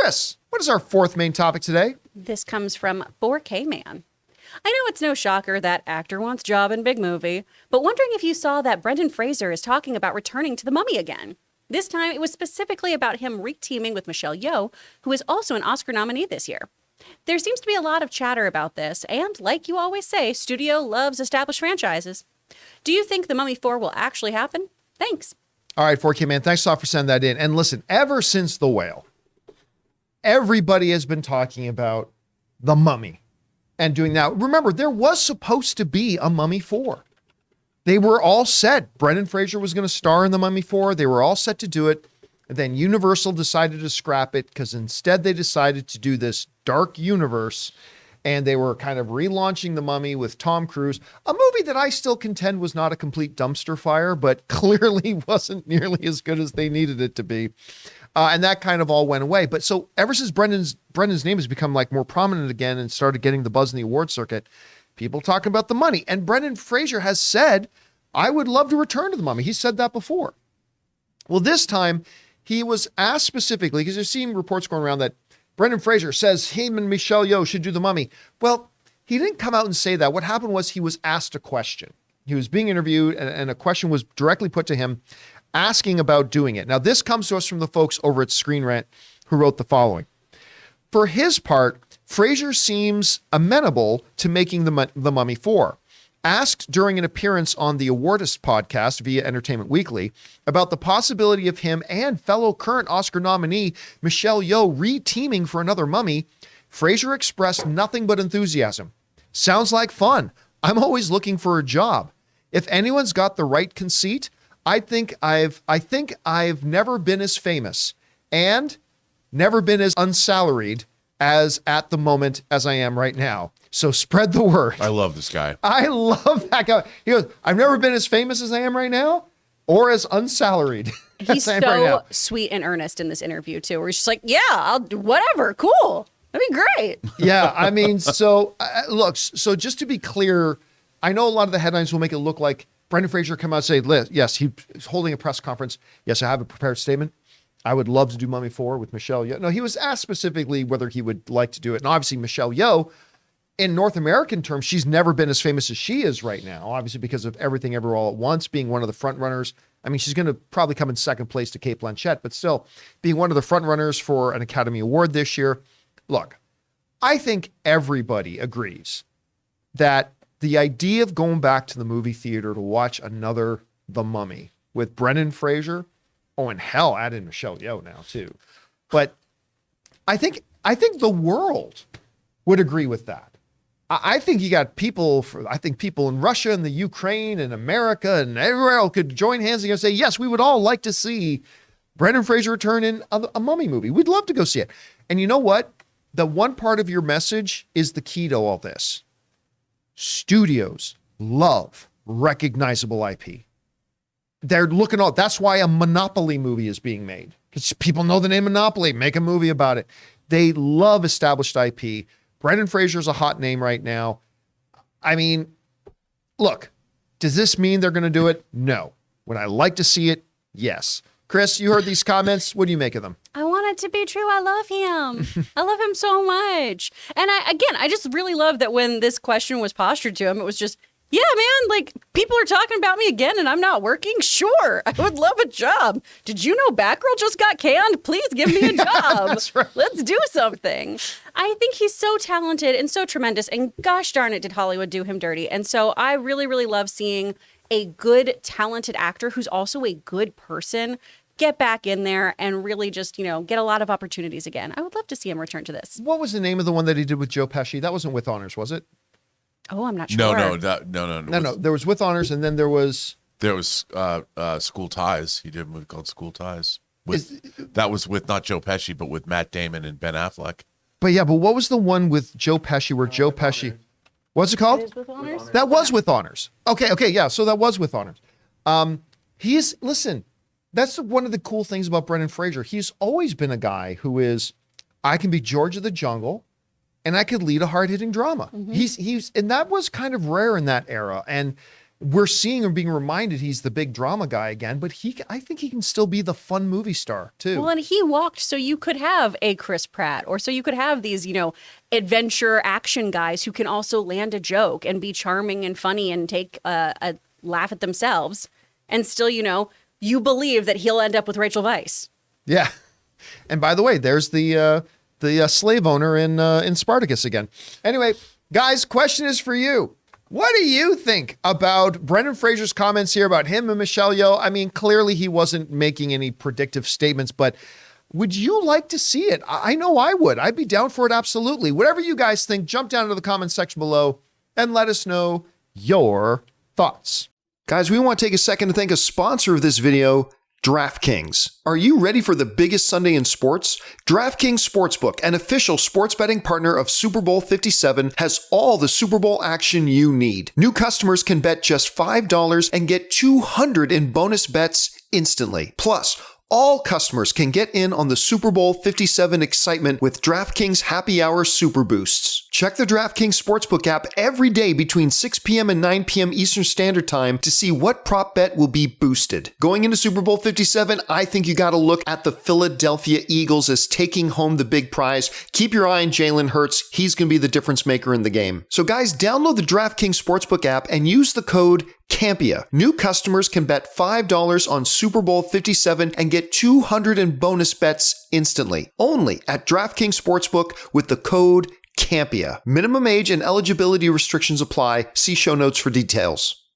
Chris, what is our fourth main topic today? This comes from 4K Man. I know it's no shocker that actor wants job in big movie, but wondering if you saw that Brendan Fraser is talking about returning to The Mummy again. This time, it was specifically about him re-teaming with Michelle Yeoh, who is also an Oscar nominee this year. There seems to be a lot of chatter about this, and like you always say, studio loves established franchises. Do you think The Mummy 4 will actually happen? Thanks. All right, 4K Man, thanks a lot for sending that in. And listen, ever since The Whale, everybody has been talking about The Mummy and doing that. Remember, there was supposed to be a Mummy 4. They were all set. Brendan Fraser was going to star in The Mummy 4. They were all set to do it. And then Universal decided to scrap it because instead they decided to do this dark universe. And they were kind of relaunching The Mummy with Tom Cruise, a movie that I still contend was not a complete dumpster fire, but clearly wasn't nearly as good as they needed it to be. And that kind of all went away. But so ever since Brendan's name has become like more prominent again and started getting the buzz in the award circuit, people talking about The Mummy. And Brendan Fraser has said, I would love to return to The Mummy. He said that before. Well, this time he was asked specifically, because there's seen reports going around that Brendan Fraser says him and Michelle Yeoh should do The Mummy. Well, he didn't come out and say that. What happened was he was asked a question. He was being interviewed and a question was directly put to him asking about doing it. Now, this comes to us from the folks over at Screen Rant who wrote the following. For his part, Fraser seems amenable to making the Mummy 4. Asked during an appearance on the Awardist podcast via Entertainment Weekly about the possibility of him and fellow current Oscar nominee Michelle Yeoh re-teaming for another Mummy, Fraser expressed nothing but enthusiasm. Sounds like fun. I'm always looking for a job. If anyone's got the right conceit, I think I've never been as famous and never been as unsalaried as at the moment as I am right now. So spread the word. I love this guy. I love that guy. He goes, I've never been as famous as I am right now or as unsalaried. He's so sweet and earnest in this interview too, where he's just like, yeah, I'll do whatever. Cool. That'd be great. Yeah. I mean, so look, so just to be clear, I know a lot of the headlines will make it look like Brendan Fraser come out and say, yes, he's holding a press conference. Yes, I have a prepared statement. I would love to do Mummy 4 with Michelle Yeoh. No, he was asked specifically whether he would like to do it. And obviously Michelle Yeoh, in North American terms, she's never been as famous as she is right now, obviously because of Everything Everywhere All at Once, being one of the front runners. I mean, she's going to probably come in second place to Cate Blanchett, but still being one of the front runners for an Academy Award this year. Look, I think everybody agrees that the idea of going back to the movie theater to watch another The Mummy with Brendan Fraser, oh, and hell, add in Michelle Yeoh now too. But I think the world would agree with that. I think you got people people in Russia and the Ukraine and America and everywhere else could join hands and say, yes, we would all like to see Brendan Fraser return in a Mummy movie. We'd love to go see it. And you know what? The one part of your message is the key to all this. Studios love recognizable IP. They're looking all, that's why a Monopoly movie is being made. Because people know the name Monopoly, make a movie about it. They love established IP. Brendan Fraser is a hot name right now. I mean, look, does this mean they're going to do it? No. Would I like to see it? Yes. Chris, you heard these comments. What do you make of them? I want it to be true. I love him. I love him so much. And I just really love that when this question was postured to him, it was just, yeah, man, like people are talking about me again and I'm not working. Sure. I would love a job. Did you know Batgirl just got canned? Please give me a job. That's right. Let's do something. I think he's so talented and so tremendous. And gosh darn it, did Hollywood do him dirty. And so I really, really love seeing a good, talented actor who's also a good person get back in there and really just, get a lot of opportunities again. I would love to see him return to this. What was the name of the one that he did with Joe Pesci? That wasn't With Honors, was it? Oh, I'm not sure. No. No. There was With Honors, and then there was School Ties. He did a movie called School Ties. That was with not Joe Pesci, but with Matt Damon and Ben Affleck. But what was the one with Joe Pesci where Joe Pesci? What's it called? With Honors? That was With Honors. Okay, yeah. So that was With Honors. Listen, that's one of the cool things about Brendan Fraser. He's always been a guy who is, I can be George of the Jungle, and I could lead a hard-hitting drama. Mm-hmm. He's and that was kind of rare in that era. And we're seeing him being reminded he's the big drama guy again, but I think he can still be the fun movie star too. Well, and he walked so you could have a Chris Pratt, or so you could have these, adventure action guys who can also land a joke and be charming and funny and take a laugh at themselves. And still, you believe that he'll end up with Rachel Weisz. Yeah. And by the way, there's the slave owner in Spartacus again. Anyway, guys, question is for you. What do you think about Brendan Fraser's comments here about him and Michelle Yeoh? I mean, clearly he wasn't making any predictive statements, but would you like to see it? I know I would. I'd be down for it, absolutely. Whatever you guys think, jump down into the comments section below and let us know your thoughts. Guys, we want to take a second to thank a sponsor of this video, DraftKings. Are you ready for the biggest Sunday in sports? DraftKings Sportsbook, an official sports betting partner of Super Bowl LVII, has all the Super Bowl action you need. New customers can bet just $5 and get $200 in bonus bets instantly. Plus, all customers can get in on the Super Bowl LVII excitement with DraftKings Happy Hour Super Boosts. Check the DraftKings Sportsbook app every day between 6 p.m. and 9 p.m. Eastern Standard Time to see what prop bet will be boosted. Going into Super Bowl LVII, I think you got to look at the Philadelphia Eagles as taking home the big prize. Keep your eye on Jalen Hurts. He's going to be the difference maker in the game. So guys, download the DraftKings Sportsbook app and use the code Campea. New customers can bet $5 on Super Bowl LVII and get $200 in bonus bets instantly. Only at DraftKings Sportsbook with the code Campea. Minimum age and eligibility restrictions apply. See show notes for details.